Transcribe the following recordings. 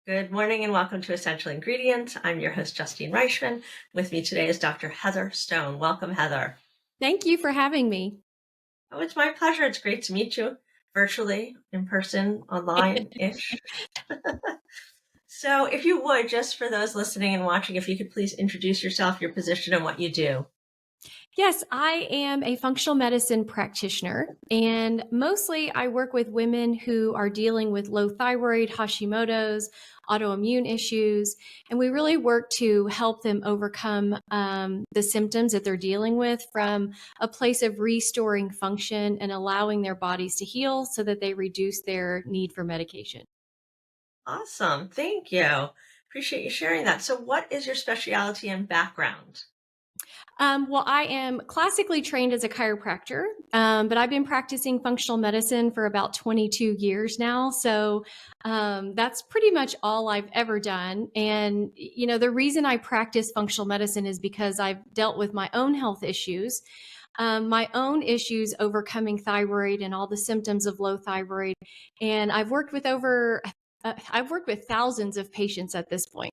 Good morning and welcome to Essential Ingredients. I'm your host, Justine Reichman. With me today is Dr. Heather Stone. Welcome, Heather. Thank you for having me. Oh, it's my pleasure. It's great to meet you virtually, in person, online-ish. So if you would, just for those listening and watching, if you could please introduce yourself, your position, and what you do. Yes, I am a functional medicine practitioner, and mostly I work with women who are dealing with low thyroid, Hashimoto's, autoimmune issues, and we really work to help them overcome the symptoms that they're dealing with from a place of restoring function and allowing their bodies to heal so that they reduce their need for medication. Awesome. Thank you. Appreciate you sharing that. So what is your specialty and background? Well, I am classically trained as a chiropractor, but I've been practicing functional medicine for about 22 years now. So that's pretty much all I've ever done. And, the reason I practice functional medicine is because I've dealt with my own health issues. My own issues overcoming thyroid and all the symptoms of low thyroid. And I've worked with thousands of patients at this point.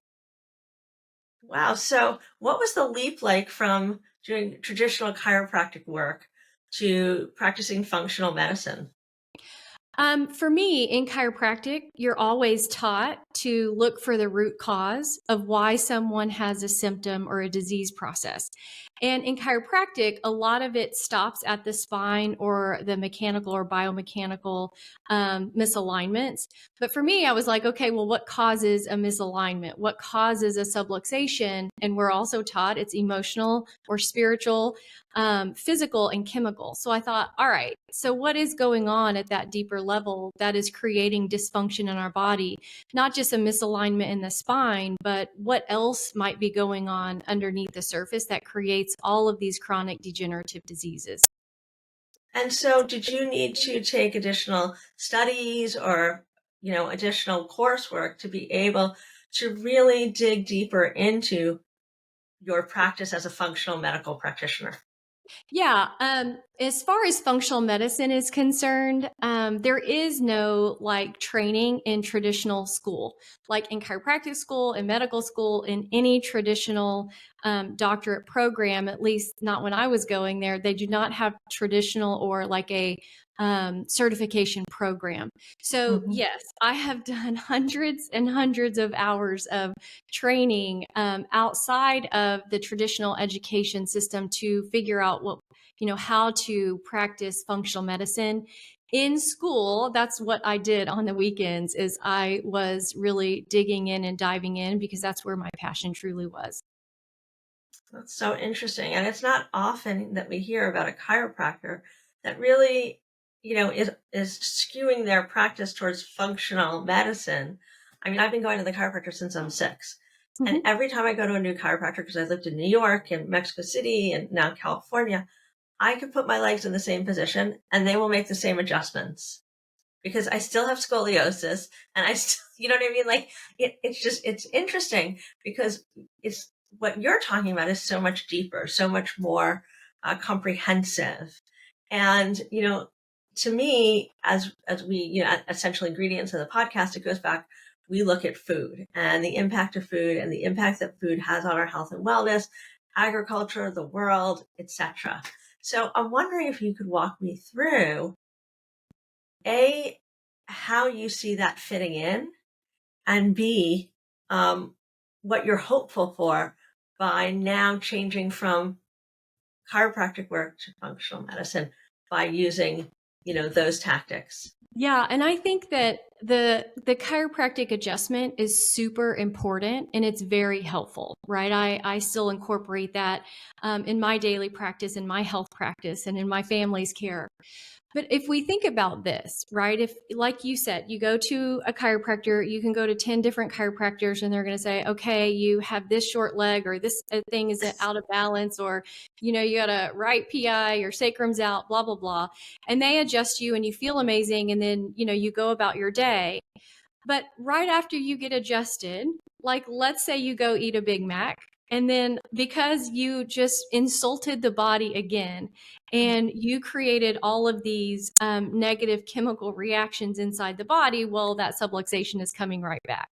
Wow. So what was the leap like from doing traditional chiropractic work to practicing functional medicine? For me, in chiropractic, you're always taught to look for the root cause of why someone has a symptom or a disease process. And in chiropractic, a lot of it stops at the spine or the mechanical or biomechanical misalignments. But for me, I was like, okay, well, what causes a misalignment? What causes a subluxation? And we're also taught it's emotional or spiritual, physical and chemical. So I thought, all right, so what is going on at that deeper level that is creating dysfunction in our body? Not just a misalignment in the spine, but what else might be going on underneath the surface that creates all of these chronic degenerative diseases? And so did you need to take additional studies or, additional coursework to be able to really dig deeper into your practice as a functional medical practitioner? Yeah, as far as functional medicine is concerned, there is no like training in traditional school, like in chiropractic school, in medical school, in any traditional doctorate program, at least not when I was going there. They do not have traditional or like a certification program. So, Mhm. yes, I have done hundreds and hundreds of hours of training outside of the traditional education system to figure out how to practice functional medicine. In school, that's what I did on the weekends is I was really digging in and diving in because that's where my passion truly was. That's so interesting. And it's not often that we hear about a chiropractor that really, is skewing their practice towards functional medicine. I mean, I've been going to the chiropractor since I'm 6. And Mhm. every time I go to a new chiropractor, because I lived in New York and Mexico City and now California, I can put my legs in the same position and they will make the same adjustments because I still have scoliosis and I still, you know what I mean? Like it's interesting because it's what you're talking about is so much deeper, so much more comprehensive. And, to me, as we, at Essential Ingredients in the podcast, it goes back, we look at food and the impact of food and the impact that food has on our health and wellness, agriculture, the world, etc. So I'm wondering if you could walk me through A, how you see that fitting in, and B, um, what you're hopeful for by now changing from chiropractic work to functional medicine by using, those tactics. Yeah, and I think that the chiropractic adjustment is super important and it's very helpful, right? I still incorporate that in my daily practice, in my health practice, and in my family's care. But if we think about this, right? If, like you said, you go to a chiropractor, you can go to 10 different chiropractors and they're going to say, okay, you have this short leg or this thing is out of balance or, you got a right PI, your sacrum's out, blah, blah, blah. And they adjust you and you feel amazing. And then, you go about your day. But right after you get adjusted, like let's say you go eat a Big Mac And then because you just insulted the body again and you created all of these negative chemical reactions inside the body, well, that subluxation is coming right back.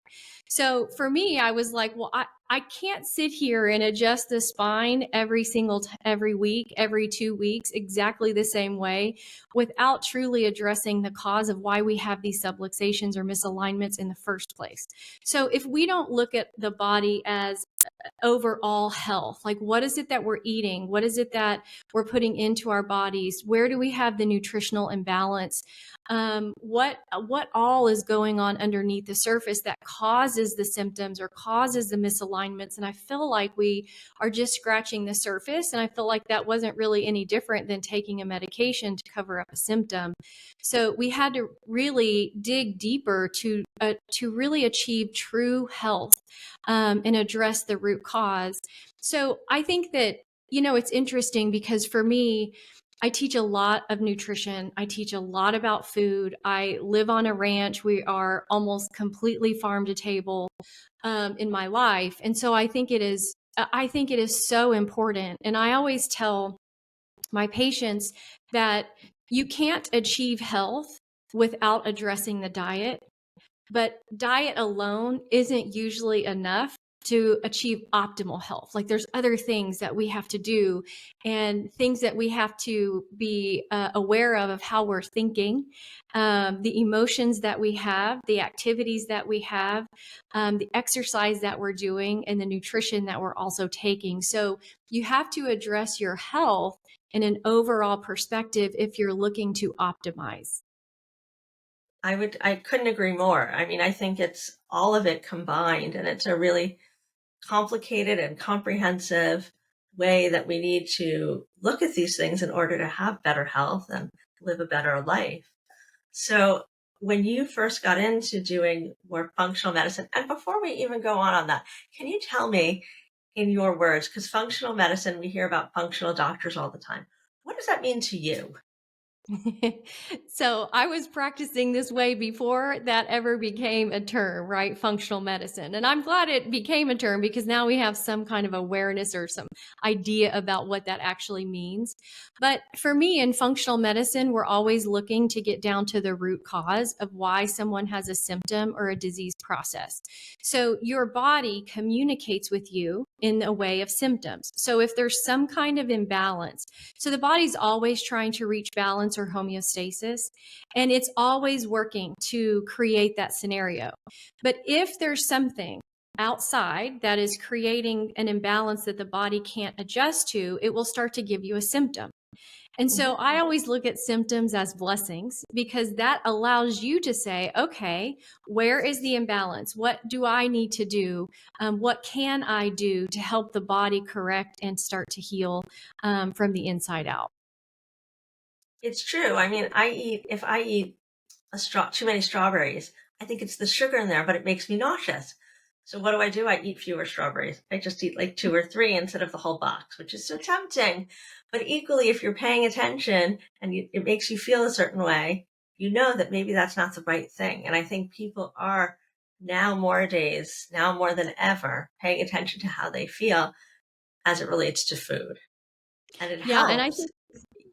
So for me, I was like, well, I can't sit here and adjust the spine every week, every 2 weeks, exactly the same way without truly addressing the cause of why we have these subluxations or misalignments in the first place. So if we don't look at the body as overall health, like what is it that we're eating, what is it that we're putting into our bodies, where do we have the nutritional imbalance, what all is going on underneath the surface that causes the symptoms or causes the misalignments. And I feel like we are just scratching the surface, and I feel like that wasn't really any different than taking a medication to cover up a symptom. So we had to really dig deeper to really achieve true health, and address the root cause. So I think that, it's interesting because for me, I teach a lot of nutrition. I teach a lot about food. I live on a ranch. We are almost completely farm to table in my life. And so I think it is so important. And I always tell my patients that you can't achieve health without addressing the diet. But diet alone isn't usually enough to achieve optimal health. Like there's other things that we have to do and things that we have to be aware of how we're thinking, the emotions that we have, the activities that we have, the exercise that we're doing, and the nutrition that we're also taking. So you have to address your health in an overall perspective if you're looking to optimize. I couldn't agree more. I mean, I think it's all of it combined, and it's a really complicated and comprehensive way that we need to look at these things in order to have better health and live a better life. So, when you first got into doing more functional medicine, and before we even go on that, can you tell me in your words, because functional medicine, we hear about functional doctors all the time. What does that mean to you? So I was practicing this way before that ever became a term, right? Functional medicine. And I'm glad it became a term because now we have some kind of awareness or some idea about what that actually means. But for me in functional medicine, we're always looking to get down to the root cause of why someone has a symptom or a disease process. So your body communicates with you in a way of symptoms. So if there's some kind of imbalance, so the body's always trying to reach balance or homeostasis, and it's always working to create that scenario. But if there's something outside that is creating an imbalance that the body can't adjust to, it will start to give you a symptom. And so I always look at symptoms as blessings because that allows you to say, okay, where is the imbalance? What do I need to do? What can I do to help the body correct and start to heal from the inside out? It's true. I mean, if I eat too many strawberries, I think it's the sugar in there, but it makes me nauseous. So what do? I eat fewer strawberries. I just eat like two or three instead of the whole box, which is so tempting. But equally, if you're paying attention and it makes you feel a certain way, you know that maybe that's not the right thing. And I think people are now more than ever, paying attention to how they feel as it relates to food. And it Yeah, and I helps. think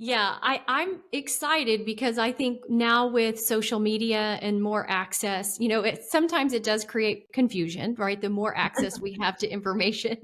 yeah, I'm excited because I think now with social media and more access, sometimes it does create confusion, right? The more access we have to information.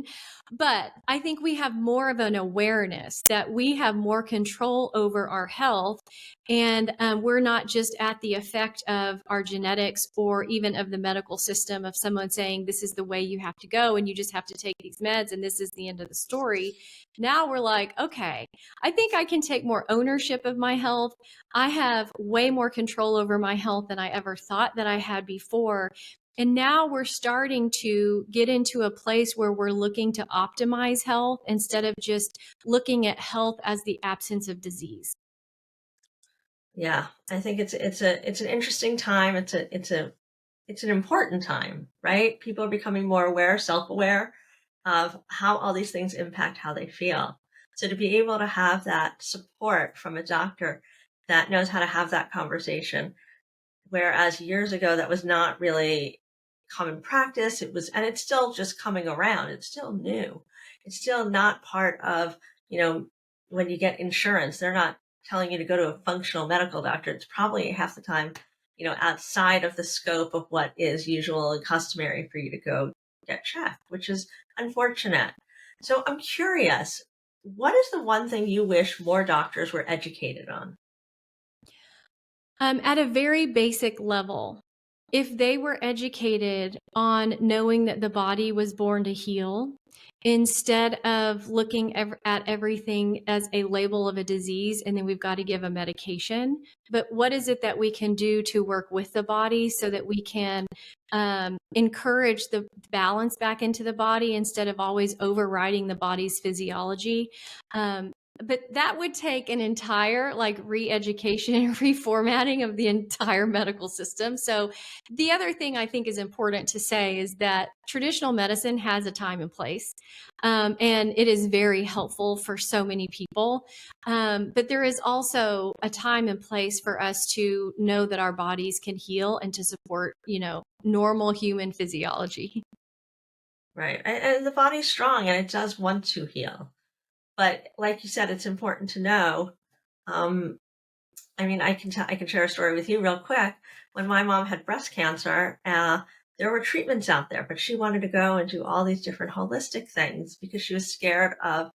But I think we have more of an awareness that we have more control over our health. And we're not just at the effect of our genetics or even of the medical system of someone saying, this is the way you have to go and you just have to take these meds and this is the end of the story. Now we're like, okay, I think I can take more ownership of my health. I have way more control over my health than I ever thought that I had before. And now we're starting to get into a place where we're looking to optimize health instead of just looking at health as the absence of disease. Yeah, I think it's an interesting time. It's an important time, right? People are becoming more aware, self-aware of how all these things impact how they feel. So to be able to have that support from a doctor that knows how to have that conversation, whereas years ago that was not really common practice. And it's still just coming around. It's still new. It's still not part of, when you get insurance, they're not telling you to go to a functional medical doctor. It's probably half the time, outside of the scope of what is usual and customary for you to go get checked, which is unfortunate. So I'm curious, what is the one thing you wish more doctors were educated on? At a very basic level, if they were educated on knowing that the body was born to heal, instead of looking at everything as a label of a disease and then we've got to give a medication, but what is it that we can do to work with the body so that we can encourage the balance back into the body instead of always overriding the body's physiology. But that would take an entire re-education and reformatting of the entire medical system. So the other thing I think is important to say is that traditional medicine has a time and place, and it is very helpful for so many people. But there is also a time and place for us to know that our bodies can heal and to support, normal human physiology. Right. And the body's strong and it does want to heal. But like you said, it's important to know. I can share a story with you real quick. When my mom had breast cancer, there were treatments out there, but she wanted to go and do all these different holistic things because she was scared of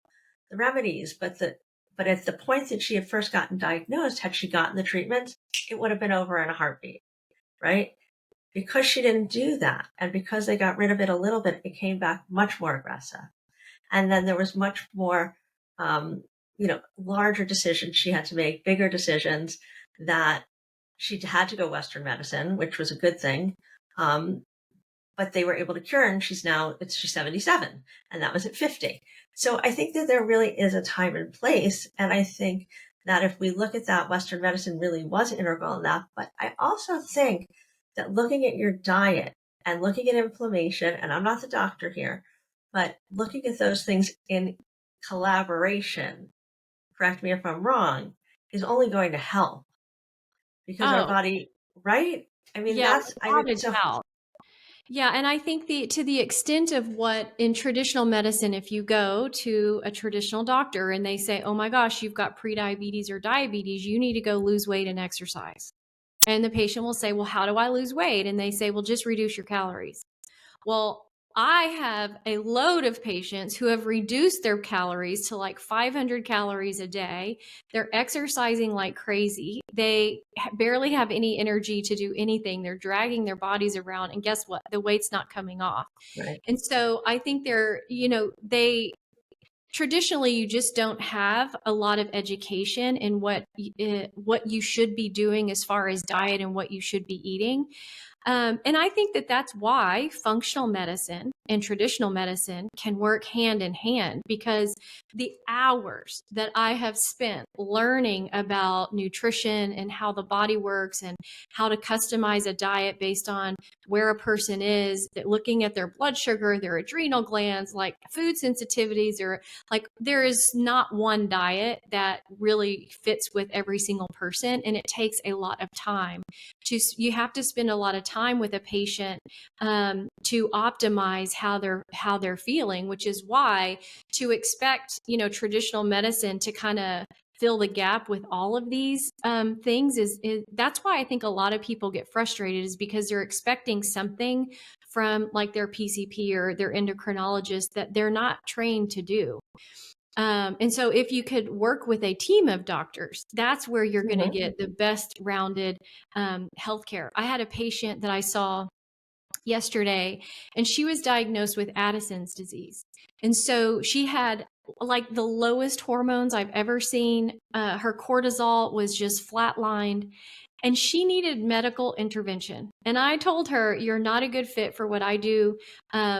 the remedies. But at the point that she had first gotten diagnosed, had she gotten the treatments, it would have been over in a heartbeat, right? Because she didn't do that, and because they got rid of it a little bit, it came back much more aggressive. And then there was much more, larger decisions she had to make, bigger decisions that she had to go Western medicine, which was a good thing. But they were able to cure, and she's 77, and that was at 50. So I think that there really is a time and place. And I think that if we look at that, Western medicine really was integral in that. But I also think that looking at your diet and looking at inflammation, and I'm not the doctor here, but looking at those things in collaboration, correct me if I'm wrong, is only going to help because our Oh, body, right? yeah, without a So doubt. Yeah, and I think to the extent of what in traditional medicine, if you go to a traditional doctor and they say, "Oh my gosh, you've got prediabetes or diabetes, you need to go lose weight and exercise." And the patient will say, "Well, how do I lose weight?" And they say, "Well, just reduce your calories." Well, I have a load of patients who have reduced their calories to like 500 calories a day. They're exercising like crazy. They barely have any energy to do anything. They're dragging their bodies around. And guess what? The weight's not coming off. right. And so I think they traditionally you just don't have a lot of education in what you should be doing as far as diet and what you should be eating. And I think that that's why functional medicine and traditional medicine can work hand in hand, because the hours that I have spent learning about nutrition and how the body works and how to customize a diet based on where a person is, looking at their blood sugar, their adrenal glands, like food sensitivities, or like there is not one diet that really fits with every single person. And it takes a lot of time you have to spend a lot of time with a patient to optimize how they're feeling, which is why to expect traditional medicine to kind of fill the gap with all of these things is that's why I think a lot of people get frustrated, is because they're expecting something from like their PCP or their endocrinologist that they're not trained to do. And so if you could work with a team of doctors, that's where you're going to Mhm. get the best rounded healthcare. I had a patient that I saw yesterday, and she was diagnosed with Addison's disease. And so she had like the lowest hormones I've ever seen. Her cortisol was just flatlined, and she needed medical intervention. And I told her, "You're not a good fit for what I do.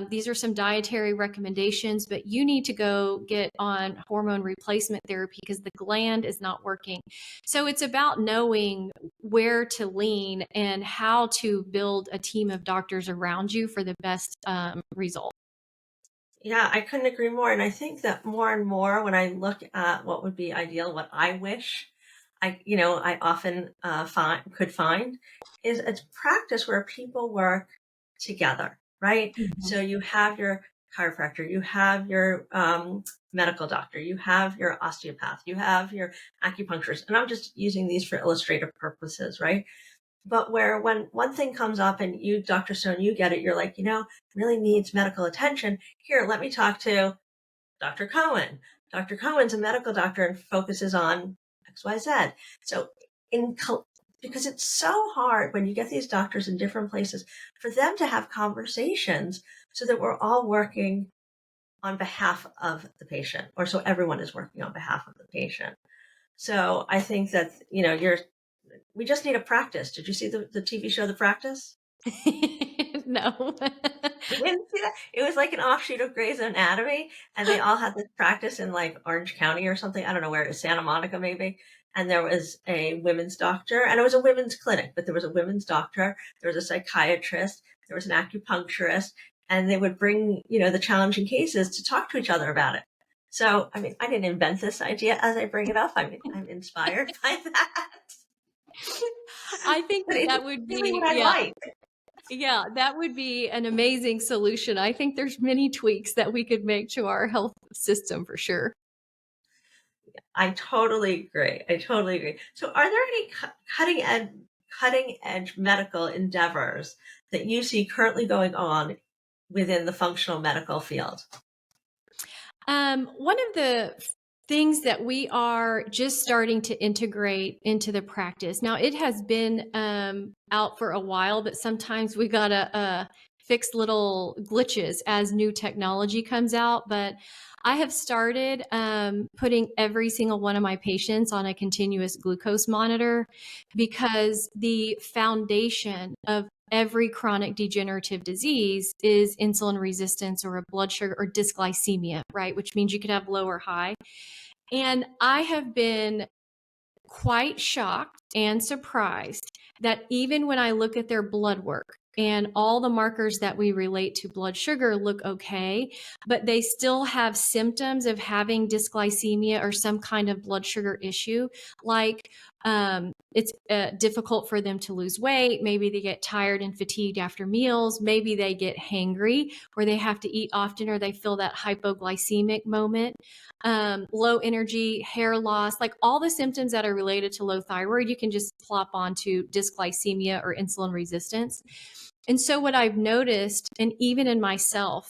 These are some dietary recommendations, but you need to go get on hormone replacement therapy because the gland is not working." So it's about knowing where to lean and how to build a team of doctors around you for the best result. Yeah, I couldn't agree more. And I think that more and more when I look at what would be ideal, what I wish I often could find is a practice where people work together, right? Mhm. So you have your chiropractor, you have your medical doctor, you have your osteopath, you have your acupuncturist, and I'm just using these for illustrative purposes, right? But where when one thing comes up and you, Dr. Stone, you get it, you're like, really needs medical attention. Here, let me talk to Dr. Cohen. Dr. Cohen's a medical doctor and focuses on XYZ. So in because it's so hard when you get these doctors in different places for them to have conversations so that we're all working on behalf of the patient, or so everyone is working on behalf of the patient. So I think that, we just need a practice. Did you see the TV show, The Practice? No. You didn't see that? It was like an offshoot of Grey's Anatomy, and they all had this practice in like Orange County or something. I don't know where it is, Santa Monica maybe. And there was a women's doctor, and it was a women's clinic, but there was a women's doctor, there was a psychiatrist, there was an acupuncturist, and they would bring, the challenging cases to talk to each other about it. So, I mean, I didn't invent this idea as I bring it up. I mean, I'm inspired by that, I think but that it's that would really be, what I yeah, like. yeah, that would be an amazing solution. I think there's many tweaks that we could make to our health system for sure. I totally agree. I totally agree. So, are there any cutting edge medical endeavors that you see currently going on within the functional medical field? One of the things that we are just starting to integrate into the practice. Now, it has been out for a while, but sometimes we gotta fix little glitches as new technology comes out. But I have started putting every single one of my patients on a continuous glucose monitor because the foundation of every chronic degenerative disease is insulin resistance or a blood sugar or dysglycemia, right? Which means you could have low or high. And I have been quite shocked and surprised that even when I look at their blood work and all the markers that we relate to blood sugar look okay, but they still have symptoms of having dysglycemia or some kind of blood sugar issue, like it's difficult for them to lose weight. Maybe they get tired and fatigued after meals. Maybe they get hangry where they have to eat often or they feel that hypoglycemic moment. Low energy, hair loss, like all the symptoms that are related to low thyroid, you can just plop onto dysglycemia or insulin resistance. And so, what I've noticed, and even in myself,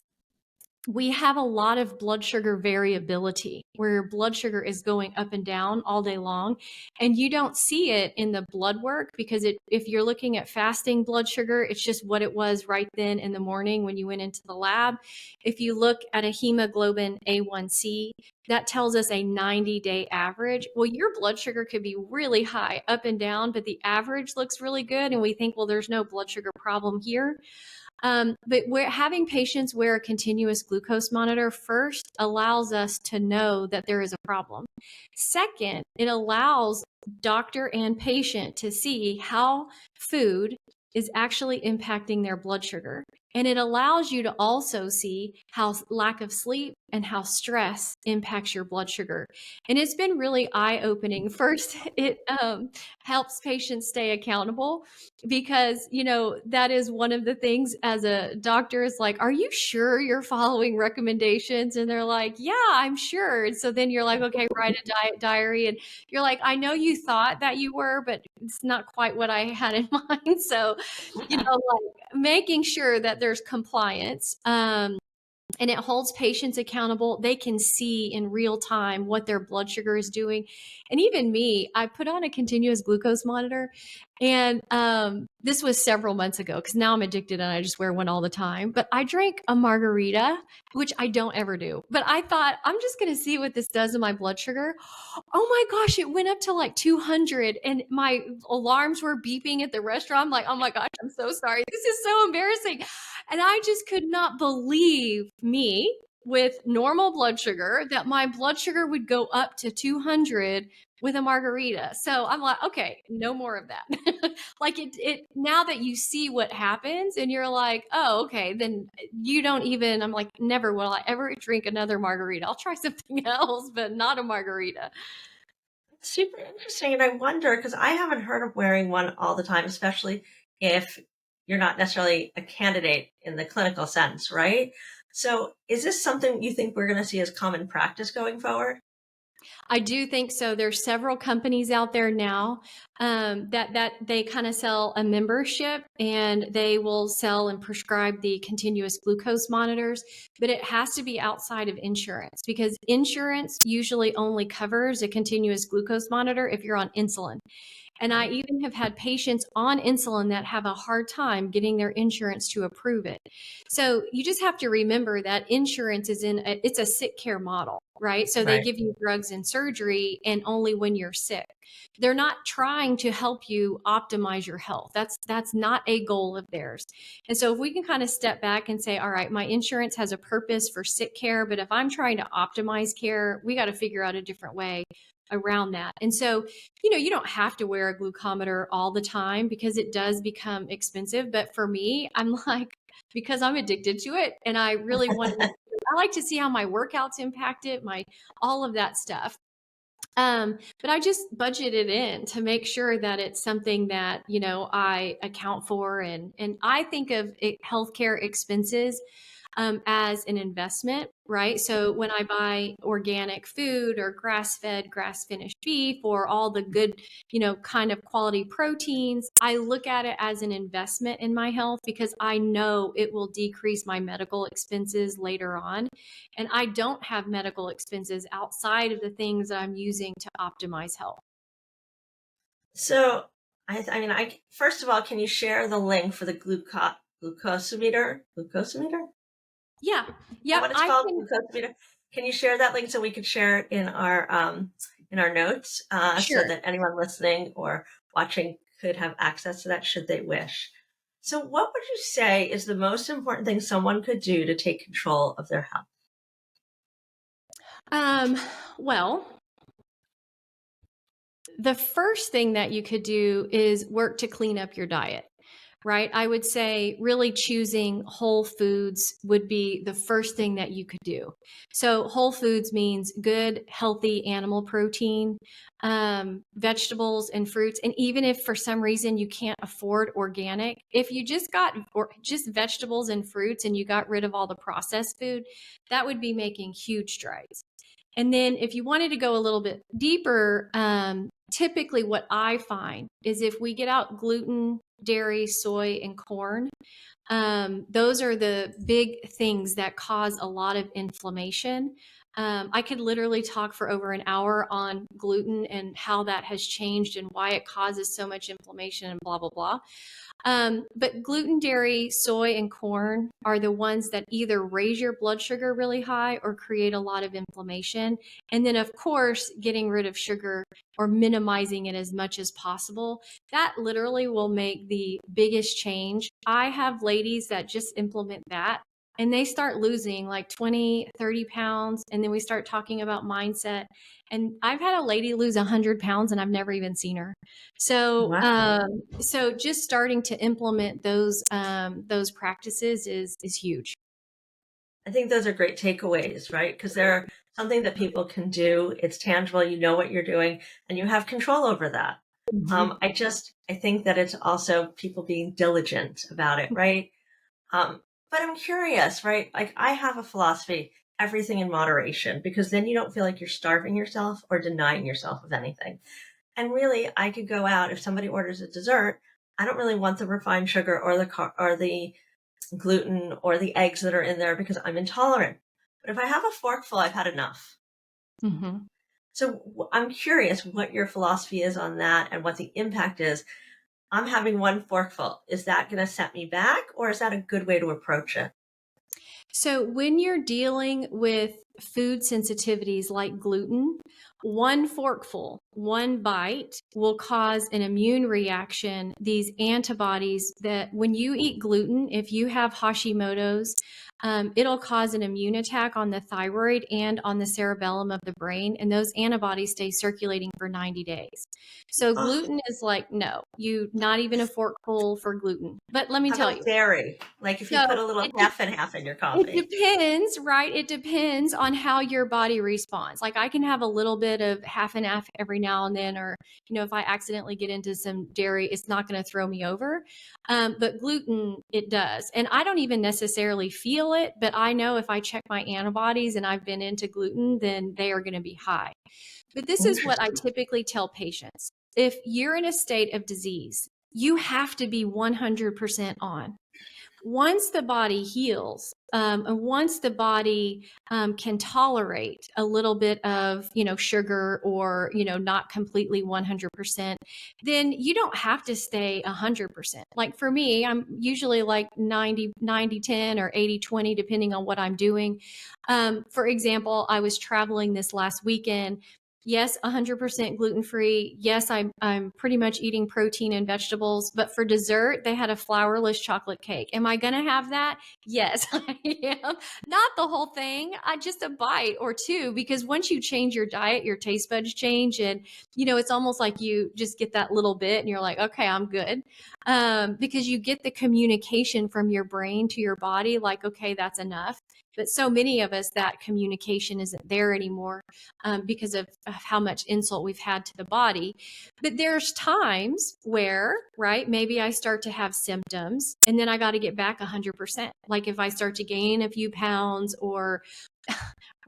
we have a lot of blood sugar variability where your blood sugar is going up and down all day long. And you don't see it in the blood work because if you're looking at fasting blood sugar, it's just what it was right then in the morning when you went into the lab. If you look at a hemoglobin A1C, that tells us a 90-day average. Well, your blood sugar could be really high up and down, but the average looks really good. And we think, well, there's no blood sugar problem here. But we're having patients wear a continuous glucose monitor first allows us to know that there is a problem. Second, it allows doctor and patient to see how food is actually impacting their blood sugar. And it allows you to also see how lack of sleep and how stress impacts your blood sugar. And it's been really eye opening. First, it helps patients stay accountable because that is one of the things as a doctor is like, are you sure you're following recommendations? And they're like, yeah, I'm sure. And so then you're like, okay, write a diet diary. And you're like, I know you thought that you were, but it's not quite what I had in mind. So, like making sure that there's compliance. And it holds patients accountable. They can see in real time what their blood sugar is doing. And even me, I put on a continuous glucose monitor. And this was several months ago because now I'm addicted and I just wear one all the time. But I drank a margarita, which I don't ever do. But I thought, I'm just going to see what this does to my blood sugar. Oh my gosh, it went up to like 200 and my alarms were beeping at the restaurant. I'm like, oh my gosh, I'm so sorry. This is so embarrassing. And I just could not believe me with normal blood sugar that my blood sugar would go up to 200 with a margarita. So I'm like, okay, no more of that. Like it now that you see what happens and you're like, oh, okay, then you don't even, I'm like, never will I ever drink another margarita. I'll try something else, but not a margarita. Super interesting. And I wonder, because I haven't heard of wearing one all the time, especially if you're not necessarily a candidate in the clinical sense, right? So is this something you think we're going to see as common practice going forward? I do think so. There's several companies out there now that they kind of sell a membership, and they will sell and prescribe the continuous glucose monitors, but it has to be outside of insurance, because insurance usually only covers a continuous glucose monitor if you're on insulin. And I even have had patients on insulin that have a hard time getting their insurance to approve it. So you just have to remember that insurance it's a sick care model, right? So they Right. give you drugs and surgery, and only when you're sick. They're not trying to help you optimize your health. That's not a goal of theirs. And so if we can kind of step back and say, all right, my insurance has a purpose for sick care, but if I'm trying to optimize care, we got to figure out a different way around that. And so, you don't have to wear a glucometer all the time, because it does become expensive. But for me, I'm like, because I'm addicted to it, and I really want to, I like to see how my workouts impact it, all of that stuff. But I just budget it in to make sure that it's something that, I account for. And I think of healthcare expenses as an investment, right? So when I buy organic food or grass fed, grass finished beef, or all the good, kind of quality proteins, I look at it as an investment in my health, because I know it will decrease my medical expenses later on. And I don't have medical expenses outside of the things that I'm using to optimize health. So I mean, first of all, can you share the link for the glucosometer? Glucosometer? Yeah. Is that Yep. what it's I called? can. Glucosometer? Can you share that link so we could share it in our notes, so Sure. that anyone listening or watching could have access to that should they wish? So what would you say is the most important thing someone could do to take control of their health? Um, well, the first thing that you could do is work to clean up your diet, right? I would say really choosing whole foods would be the first thing that you could do. So, whole foods means good, healthy animal protein, vegetables and fruits. And even if for some reason you can't afford organic, if you just got just vegetables and fruits, and you got rid of all the processed food, that would be making huge strides. And then if you wanted to go a little bit deeper, typically what I find is if we get out gluten, dairy, soy, and corn, those are the big things that cause a lot of inflammation. I could literally talk for over an hour on gluten and how that has changed and why it causes so much inflammation and blah, blah, blah. But gluten, dairy, soy, and corn are the ones that either raise your blood sugar really high or create a lot of inflammation. And then, of course, getting rid of sugar or minimizing it as much as possible, that literally will make the biggest change. I have ladies that just implement that, and they start losing like 20, 30 pounds. And then we start talking about mindset. And I've had a lady lose 100 pounds, and I've never even seen her. So, Wow. so just starting to implement those practices is huge. I think those are great takeaways, right? Because they're something that people can do. It's tangible. You know what you're doing, and you have control over that. Mhm. I think that it's also people being diligent about it, right? But I'm curious, right? Like I have a philosophy, everything in moderation, because then you don't feel like you're starving yourself or denying yourself of anything. And really, I could go out if somebody orders a dessert. I don't really want the refined sugar or the gluten or the eggs that are in there because I'm intolerant. But if I have a forkful, I've had enough. Mhm. So I'm curious what your philosophy is on that and what the impact is. I'm having one forkful. Is that going to set me back, or is that a good way to approach it? So when you're dealing with food sensitivities like gluten, one forkful, one bite will cause an immune reaction. These antibodies that when you eat gluten, if you have Hashimoto's, it'll cause an immune attack on the thyroid and on the cerebellum of the brain. And those antibodies stay circulating for 90 days. So Oh, gluten is like, no, you not even a forkful for gluten. But let me how tell about you. dairy? Like if you So put a little it half and half in your it coffee. depends, right? It depends on how your body responds. Like I can have a little bit bit of half and half every now and then, or, if I accidentally get into some dairy, it's not going to throw me over. But gluten, it does. And I don't even necessarily feel it, but I know if I check my antibodies and I've been into gluten, then they are going to be high. But this is what I typically tell patients. If you're in a state of disease, you have to be 100% on. Once the body heals, and once the body can tolerate a little bit of, sugar, or, not completely 100%, then you don't have to stay 100%. Like for me, I'm usually like 90-10 or 80-20, depending on what I'm doing. For example, I was traveling this last weekend. Yes, 100% gluten-free. Yes, I'm pretty much eating protein and vegetables, but for dessert, they had a flourless chocolate cake. Am I going to have that? Yes, I am. Not the whole thing, just a bite or two, because once you change your diet, your taste buds change, and it's almost like you just get that little bit and you're like, okay, I'm good. Because you get the communication from your brain to your body, like, okay, that's enough. But so many of us, that communication isn't there anymore, because of how much insult we've had to the body. But there's times where, right, maybe I start to have symptoms and then I got to get back 100%. Like if I start to gain a few pounds, or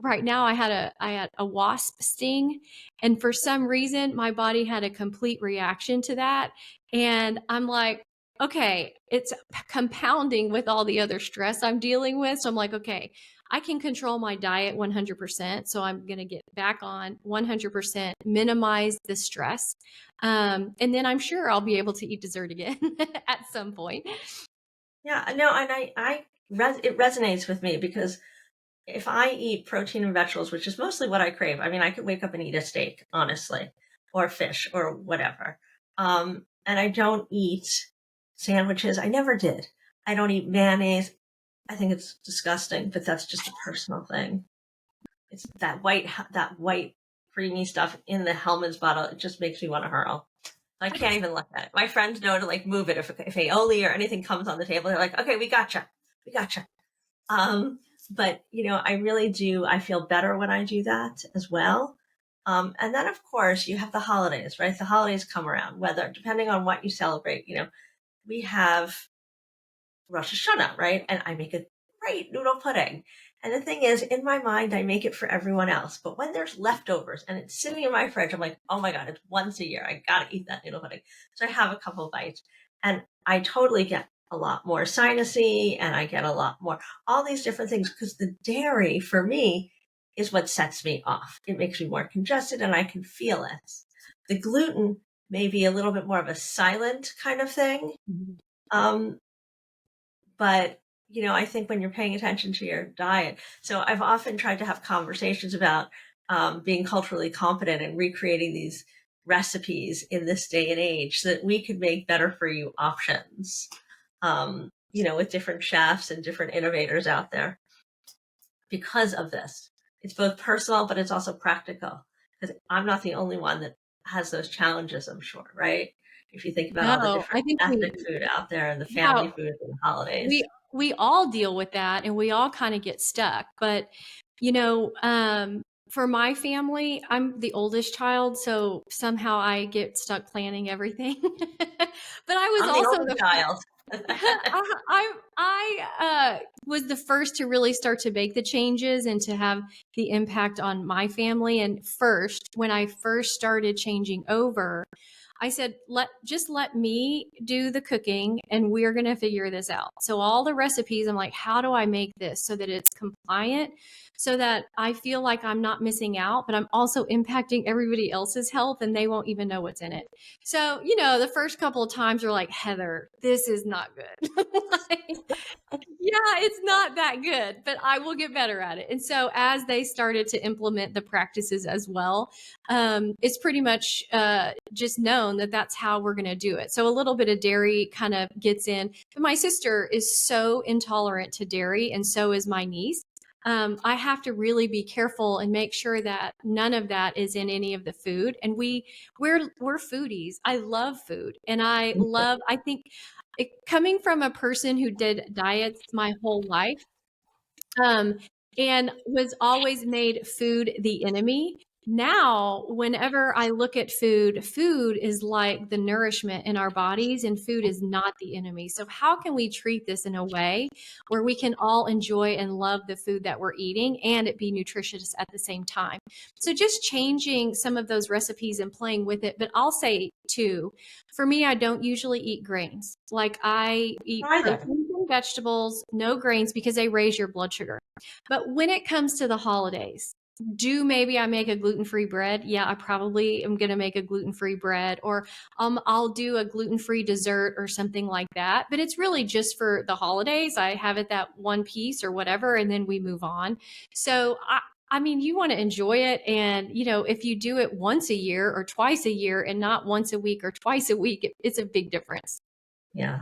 right now I had a wasp sting, and for some reason my body had a complete reaction to that. And I'm like, okay, it's compounding with all the other stress I'm dealing with. So I'm like, okay, I can control my diet 100%. So I'm going to get back on 100%, minimize the stress. And then I'm sure I'll be able to eat dessert again at some point. Yeah, no, and it resonates with me, because if I eat protein and vegetables, which is mostly what I crave, I mean, I could wake up and eat a steak, honestly, or fish or whatever. And I don't eat sandwiches. I never did. I don't eat mayonnaise. I think it's disgusting, but that's just a personal thing. It's that white creamy stuff in the Hellman's bottle. It just makes me want to hurl. I can't even look at it. My friends know to like move it if aioli or anything comes on the table. They're like, okay, we gotcha. But I really do. I feel better when I do that as well. And then of course you have the holidays, right? The holidays come around, whether depending on what you celebrate. We have Rosh Hashanah, right? And I make a great noodle pudding. And the thing is, in my mind, I make it for everyone else. But when there's leftovers and it's sitting in my fridge, I'm like, oh my God, it's once a year. I got to eat that noodle pudding. So I have a couple of bites, and I totally get a lot more sinusy, and I get a lot more, all these different things, because the dairy for me is what sets me off. It makes me more congested and I can feel it. The gluten may be a little bit more of a silent kind of thing. Um, but I think when you're paying attention to your diet, so I've often tried to have conversations about being culturally competent and recreating these recipes in this day and age so that we could make better for you options, with different chefs and different innovators out there. Because of this, it's both personal, but it's also practical, because I'm not the only one that has those challenges, I'm sure, right? If you think about all the No, I different think ethnic food out there and the yeah, family food and the holidays. we all deal with that, and we all kind of get stuck. But for my family, I'm the oldest child, so somehow I get stuck planning everything. But I was I'm the also only the child. I was the first to really start to make the changes and to have the impact on my family. And first, when I first started changing over, I said, let me do the cooking and we're going to figure this out. So all the recipes, I'm like, how do I make this so that it's compliant, so that I feel like I'm not missing out, but I'm also impacting everybody else's health and they won't even know what's in it. So, the first couple of times are like, Heather, this is not good. Like, yeah, it's not that good, but I will get better at it. And so as they started to implement the practices as well, it's pretty much just known that that's how we're going to do it. So a little bit of dairy kind of gets in. But my sister is so intolerant to dairy, and so is my niece. I have to really be careful and make sure that none of that is in any of the food. And we're foodies. I love food, and I think coming from a person who did diets my whole life, and was always made food the enemy. Now, whenever I look at food, food is like the nourishment in our bodies, and food is not the enemy. So, how can we treat this in a way where we can all enjoy and love the food that we're eating and it be nutritious at the same time? So, just changing some of those recipes and playing with it. But I'll say, too, for me, I don't usually eat grains. Like, I eat Either. proteins and vegetables, no grains because they raise your blood sugar. But when it comes to the holidays, do maybe I make a gluten-free bread? Yeah, I probably am going to make a gluten-free bread, or I'll do a gluten-free dessert or something like that. But it's really just for the holidays. I have it that one piece or whatever, and then we move on. So I mean, you want to enjoy it. And, if you do it once a year or twice a year and not once a week or twice a week, it's a big difference. Yeah.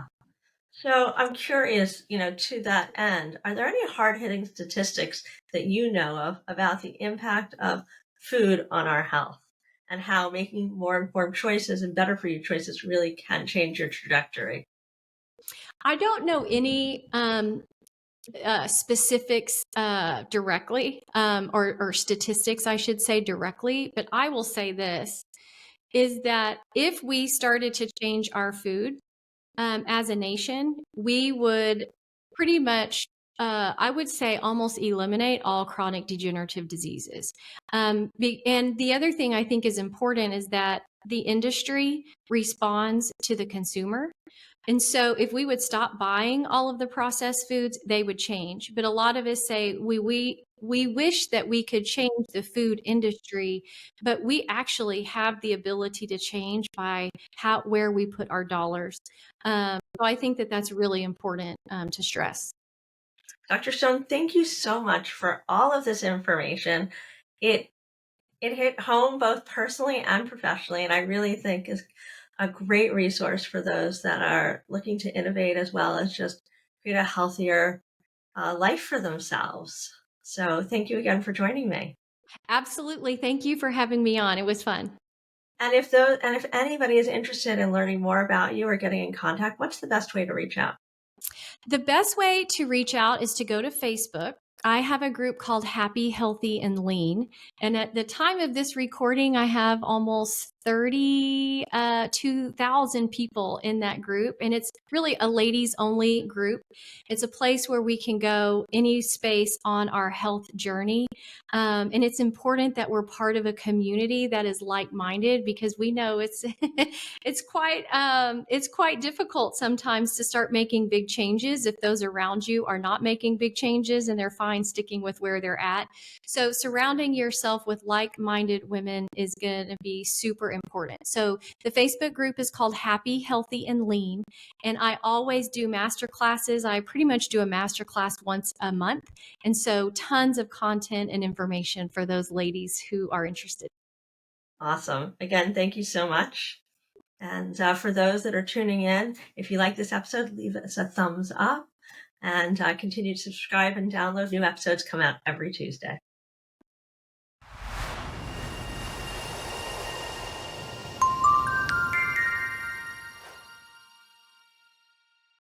So I'm curious, to that end, are there any hard-hitting statistics that you know of about the impact of food on our health and how making more informed choices and better for you choices really can change your trajectory? I don't know any specifics directly, or statistics, I should say, directly, but I will say this is that if we started to change our food as a nation, we would pretty much, I would say, almost eliminate all chronic degenerative diseases. And the other thing I think is important is that the industry responds to the consumer. And so if we would stop buying all of the processed foods, they would change. But a lot of us say we wish that we could change the food industry, but we actually have the ability to change by where we put our dollars. So I think that that's really important to stress. Dr. Stone, thank you so much for all of this information. It it hit home both personally and professionally, and I really think is a great resource for those that are looking to innovate as well as just create a healthier life for themselves. So thank you again for joining me. Absolutely. Thank you for having me on. It was fun. And if anybody is interested in learning more about you or getting in contact, what's the best way to reach out? The best way to reach out is to go to Facebook. I have a group called Happy, Healthy, and Lean. And at the time of this recording, I have almost 32,000 people in that group. And it's really a ladies only group. It's a place where we can go any space on our health journey. And it's important that we're part of a community that is like-minded, because we know it's it's quite difficult sometimes to start making big changes if those around you are not making big changes and they're fine sticking with where they're at. So surrounding yourself with like-minded women is going to be super important. So the Facebook group is called Happy, Healthy, and Lean, and I always do master classes. I pretty much do a master class once a month, and so tons of content and information for those ladies who are interested. Awesome. Again, thank you so much. And for those that are tuning in, if you like this episode, leave us a thumbs up and continue to subscribe and download. New episodes come out every Tuesday.